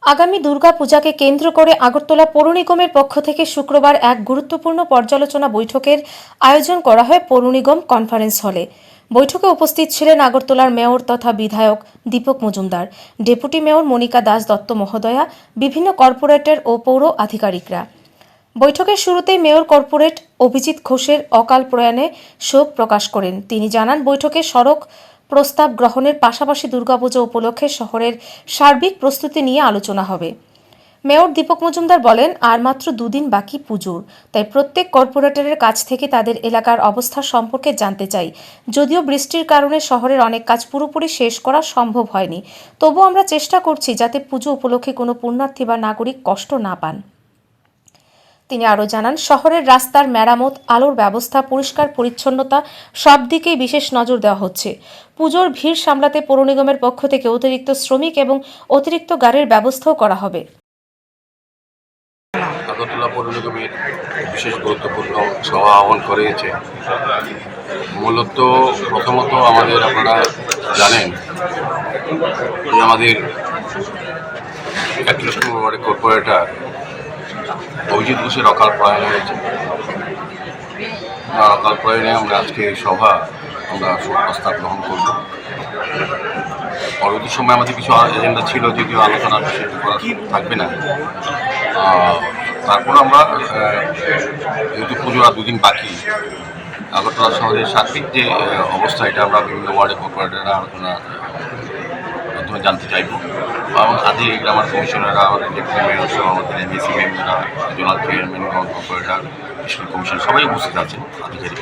আগামী দুর্গাপূজাকে কেন্দ্র করে আগরতলা পৌর নিগমের পক্ষ থেকে শুক্রবার এক গুরুত্বপূর্ণ পর্যালোচনা বৈঠকের আয়োজন করা হয় পৌর নিগম কনফারেন্স হলে। বৈঠকে উপস্থিত ছিলেন আগরতলার মেয়র তথা বিধায়ক দীপক মজুমদার, ডেপুটি মেয়র মনিকা দাস দত্ত মহোদয়া, বিভিন্ন কর্পোরেটর ও পৌর আধিকারিকরা। বৈঠকের শুরুতেই মেয়র কর্পোরেট অভিজিৎ ঘোষের অকাল প্রয়াণে শোক প্রকাশ করেন। তিনি জানান, বৈঠকে সড়ক প্রস্তাব গ্রহণের পাশাপাশি দুর্গাপূজা উপলক্ষে শহরের সার্বিক প্রস্তুতি নিয়ে আলোচনা হবে। মেয়র দীপক মজুমদার বলেন, আর মাত্র দুদিন বাকি পুজোর, তাই প্রত্যেক কর্পোরেটরের কাছ থেকে তাদের এলাকার অবস্থা সম্পর্কে জানতে চাই। যদিও বৃষ্টির কারণে শহরের অনেক কাজ পুরোপুরি শেষ করা সম্ভব হয়নি, তবু আমরা চেষ্টা করছি যাতে পুজো উপলক্ষে কোনো পুণ্যার্থী বা নাগরিক কষ্ট না পান। তিনি আরও জানান, শহরের রাস্তার মেরামত, আলোর ব্যবস্থা, পরিষ্কার পরিচ্ছন্নতা সব দিকেই বিশেষ নজর দেওয়া হচ্ছে। পুজোর ভিড় সামলাতে পৌর নিগমের পক্ষ থেকে অতিরিক্ত শ্রমিক এবং অতিরিক্ত গাড়ির ব্যবস্থাও করা হবে। আগরতলা পৌর নিগমের বিশেষ গুরুত্বপূর্ণ সভা আহ্বান করেছে। মূলত প্রথমত আপনারা জানেন যে আমাদের 31 নম্বর ওয়ার্ডের কর্পোরেটর অভিজিৎ ঘোষের অকাল প্রয়াণ হয়েছে। অকাল প্রয়াণে আমরা আজকে এই সভা শোক প্রস্তাব গ্রহণ করব। পরবর্তী সময় আমাদের কিছু এজেন্ডা ছিল, যদিও আলোচনা সেটি করা থাকবে না। তারপর আমরা যেহেতু পুজো আর দুদিন বাকি, আগরতলা শহরের সার্বিক যে অবস্থা, এটা আমরা বিভিন্ন ওয়ার্ডে কর্পোরেটররা আলোচনার মাধ্যমে জানতে চাইব। এবং আধিকারিক আমার কমিশনাররা, আমাদের ডেপুটি মেয়র সহ আমাদের এমএসি মেম্বাররা, zonal chairman, corporator, school commission সবাই উপস্থিত আছেন। আধিকারিক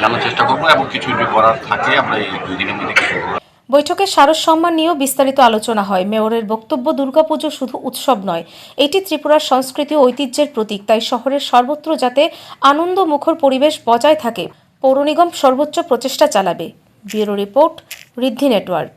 জানার চেষ্টা করবো এবং কিছু যদি করার থাকে আমরা এই দুদিনের মধ্যে কিছু করব। বৈঠকে স্মারক সম্মান নিয়েও বিস্তারিত আলোচনা হয়। মেয়রের বক্তব্য, দুর্গাপুজো শুধু উৎসব নয়, এটি ত্রিপুরার সংস্কৃতি ও ঐতিহ্যের প্রতীক। তাই শহরের সর্বত্র যাতে আনন্দমুখর পরিবেশ বজায় থাকে, পৌর নিগম সর্বোচ্চ প্রচেষ্টা চালাবে। ব্যুরো রিপোর্ট, ঋদ্ধি নেটওয়ার্ক।